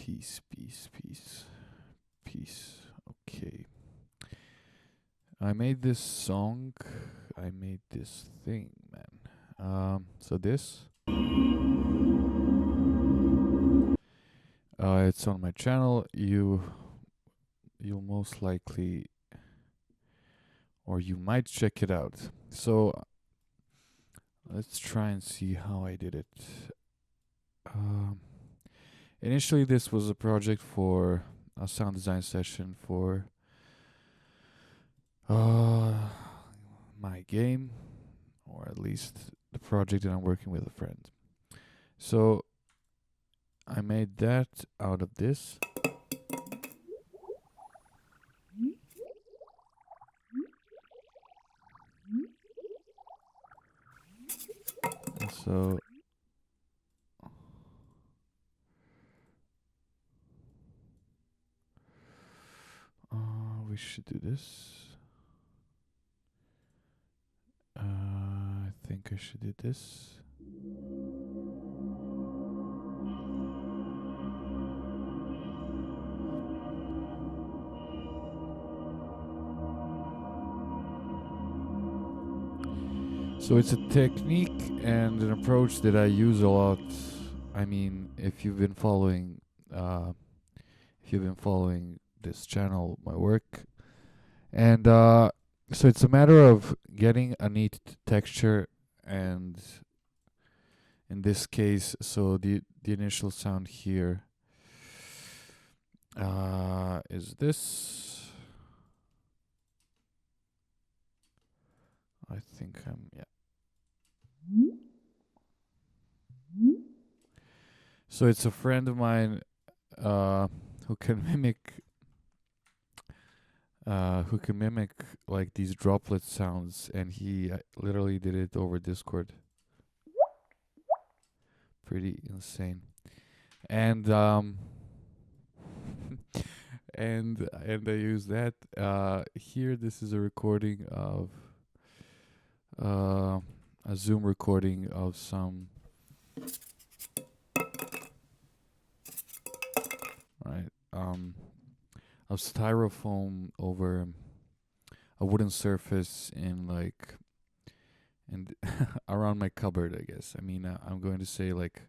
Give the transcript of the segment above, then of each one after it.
Peace, peace, peace, peace. Okay. I made this song. I made this thing, man. So this. It's on my channel. You'll most likely, or you might check it out. So let's try and see how I did it. Um, Initially, this was a project for a sound design session for my game, or at least the project that I'm working with a friend. So I made that out of this. So we should do this. I think I should do this. So it's a technique and an approach that I use a lot. I mean, if you've been following this channel, my work, and so it's a matter of getting a neat texture, and in this case, so the initial sound here is this. I think yeah. So it's a friend of mine who can mimic like these droplet sounds, and he literally did it over Discord. Pretty insane. And and I use that here. This is a recording of a Zoom recording of some, right, of styrofoam over a wooden surface in like and around my cupboard, I guess. I mean, I'm going to say like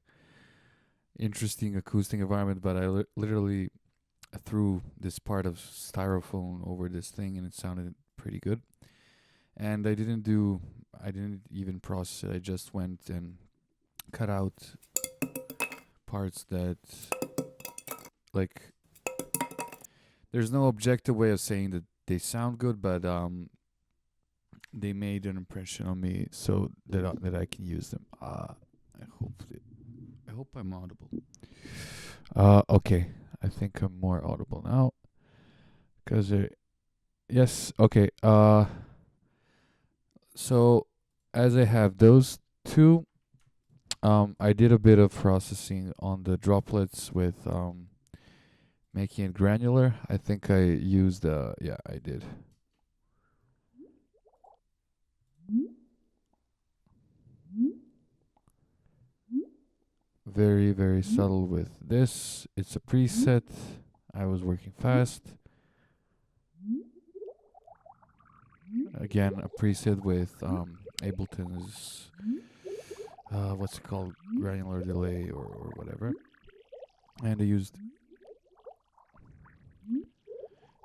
interesting acoustic environment, but I literally threw this part of styrofoam over this thing, and it sounded pretty good. And I didn't even process it. I just went and cut out parts that, like, there's no objective way of saying that they sound good, but they made an impression on me, so that I can use them. I hope I'm audible. Okay, I think I'm more audible now. Cause yes, okay. So as I have those two, I did a bit of processing on the droplets with making it granular. I think I used yeah, I did. Very, very subtle with this. It's a preset. I was working fast. Again, a preset with Ableton's what's it called, granular delay or whatever. And I used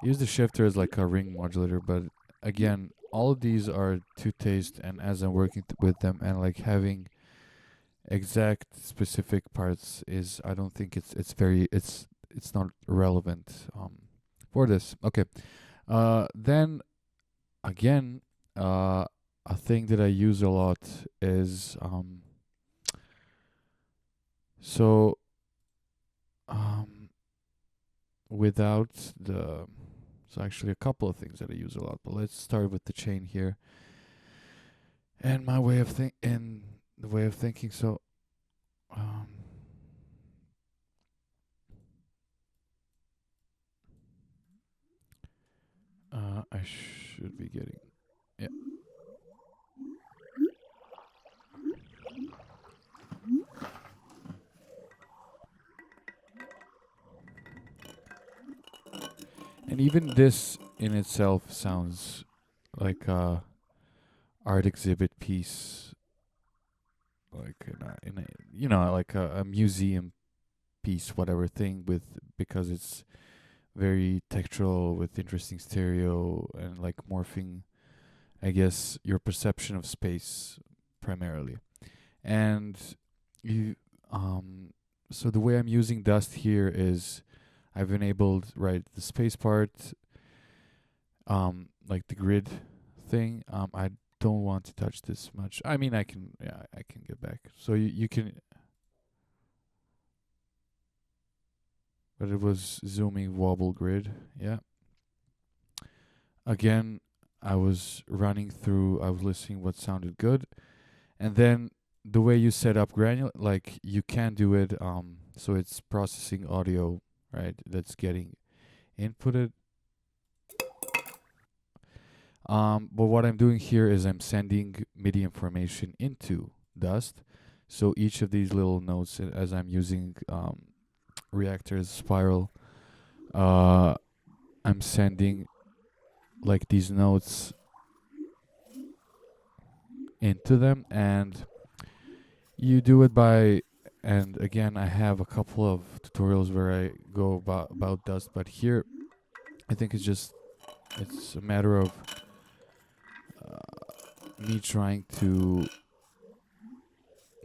the shifter as like a ring modulator, but again, all of these are to taste, and as I'm working with them and like having exact specific parts is, I don't think it's not relevant for this. Okay. Then again, a thing that I use a lot is so without the so actually a couple of things that I use a lot, but let's start with the chain here. And my way of the way of thinking. So I should be getting, yeah. And even this in itself sounds like a art exhibit piece, like like a museum piece, whatever thing, with because it's very textural with interesting stereo and like morphing, I guess, your perception of space primarily. And you, so the way I'm using dust here is I've enabled right the space part, like the grid thing. I don't want to touch this much. I mean, I can get back. So you can, but it was zooming wobble grid. Yeah. Again, I was running through. I was listening what sounded good, and then the way you set up granular, like you can do it. So it's processing audio, right? That's getting inputted. But what I'm doing here is I'm sending MIDI information into Dust. So each of these little notes, as I'm using Reactor's spiral, uh, I'm sending like these notes into them, and you do it by. And again, I have a couple of tutorials where I go about Dust, but here I think it's a matter of me trying to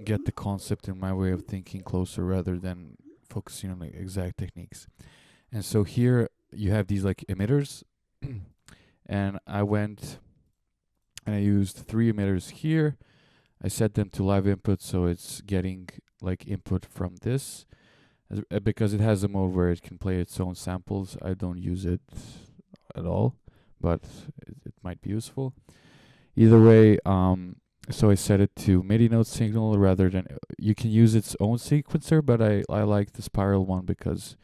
get the concept and my way of thinking closer rather than focusing on like exact techniques. And so here you have these like emitters, and I went and I used 3 emitters here. I set them to live input, so it's getting like input from this. Because it has a mode where it can play its own samples. I don't use it at all, but it might be useful. Either way, so I set it to MIDI note signal rather than you can use its own sequencer, but I like the spiral one because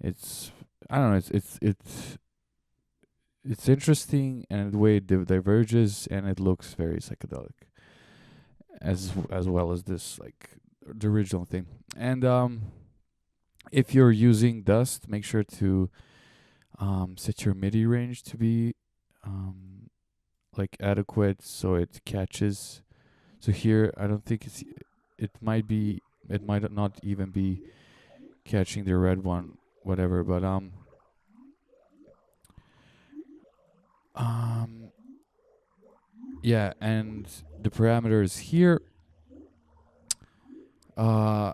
it's I don't know it's interesting, and the way it diverges, and it looks very psychedelic as well as this like the original thing. And if you're using Dust, make sure to set your MIDI range to be like adequate so it catches. So here I don't think it might not even be catching the red one, whatever, but um yeah, and the parameters here, uh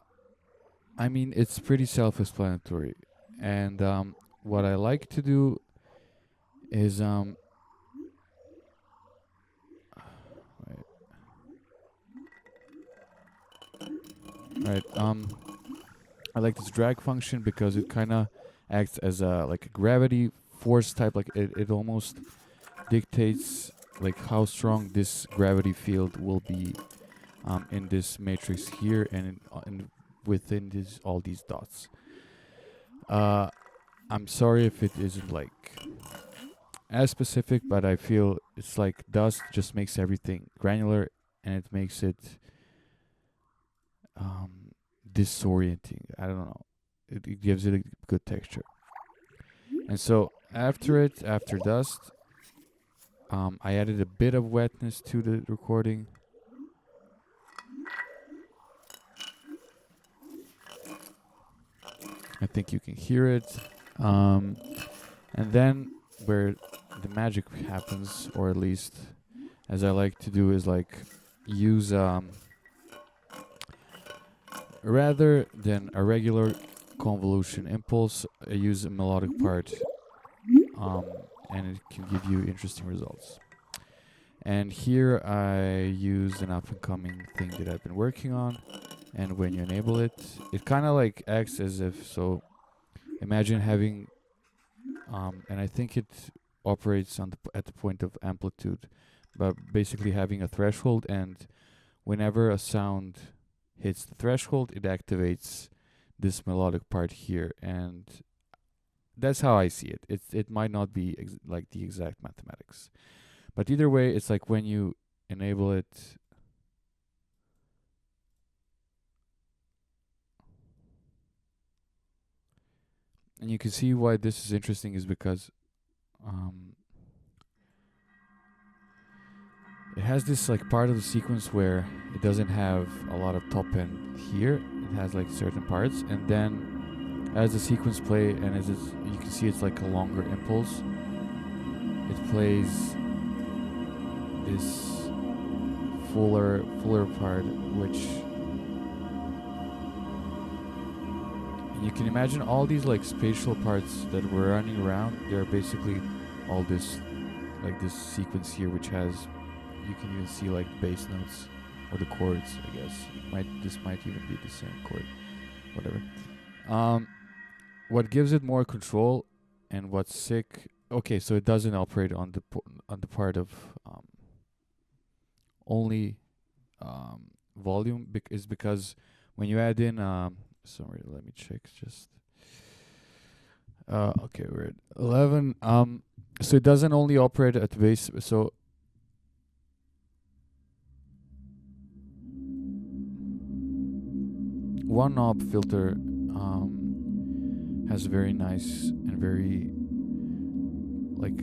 I mean it's pretty self-explanatory. And what I like to do is wait, right, I like this drag function because it kind of acts as a like a gravity force type, like it almost dictates like how strong this gravity field will be in this matrix here, and within this all these dots. uh I'm sorry if it isn't like as specific, but I feel it's like dust just makes everything granular, and it makes it um disorienting. I don't know, it gives it a good texture. And so after dust, I added a bit of wetness to the recording. I think you can hear it. Um, and then where the magic happens, or at least as I like to do, is like use rather than a regular convolution impulse, I use a melodic part, and it can give you interesting results. And here I use an up and coming thing that I've been working on. And when you enable it, it kind of like acts as if so. Imagine having, and I think it operates on at the point of amplitude, but basically having a threshold, and whenever a sound hits the threshold, it activates this melodic part here, and that's how I see it. It might not be like the exact mathematics, but either way, it's like when you enable it. And you can see why this is interesting is because um, it has this like part of the sequence where it doesn't have a lot of top end here. It has like certain parts, and then as the sequence play and as it's, you can see it's like a longer impulse. It plays this fuller part, which you can imagine all these like spatial parts that were running around. They're basically all this like this sequence here, which has, you can even see like bass notes or the chords. I guess this might even be the same chord, whatever. What gives it more control and what's sick? Okay, so it doesn't operate on the part of only volume is because when you add in sorry, let me check just okay, we're at 11. So it doesn't only operate at the bass, so one knob filter has very nice and very like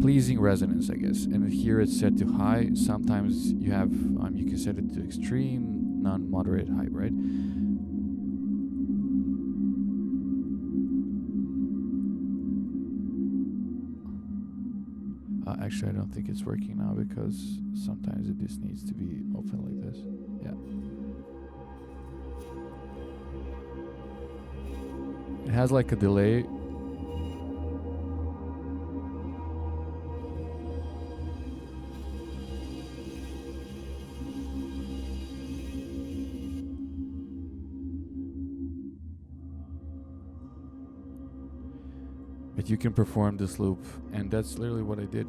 pleasing resonance, I guess. And here it's set to high. Sometimes you have you can set it to extreme, non-moderate, high, right? Actually, I don't think it's working now because sometimes this needs to be open like this. Yeah. It has like a delay. But you can perform this loop, and that's literally what I did.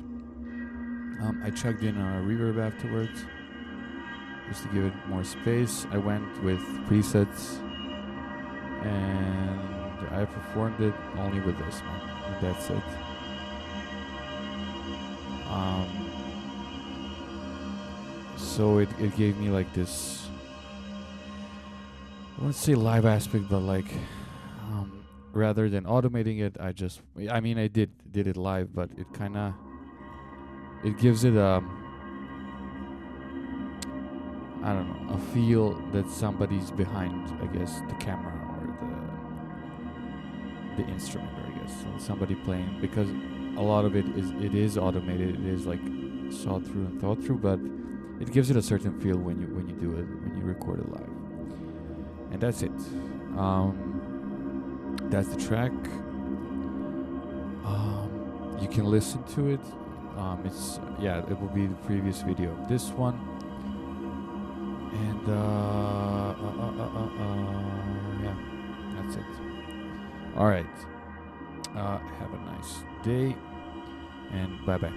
I chugged in a reverb afterwards, just to give it more space. I went with presets, and I performed it only with this one, and that's it. So it gave me like this, I wouldn't say live aspect, but like rather than automating it, I did it live, but it kind of, it gives it I don't know, a feel that somebody's behind, I guess, the camera or the instrument, or I guess somebody playing, because a lot of it is automated. It is like sought through and thought through, but it gives it a certain feel when you do it, when you record it live. And that's it. That's the track. You can listen to it. It will be the previous video of this one. And yeah, that's it. All right. Have a nice day, and bye bye.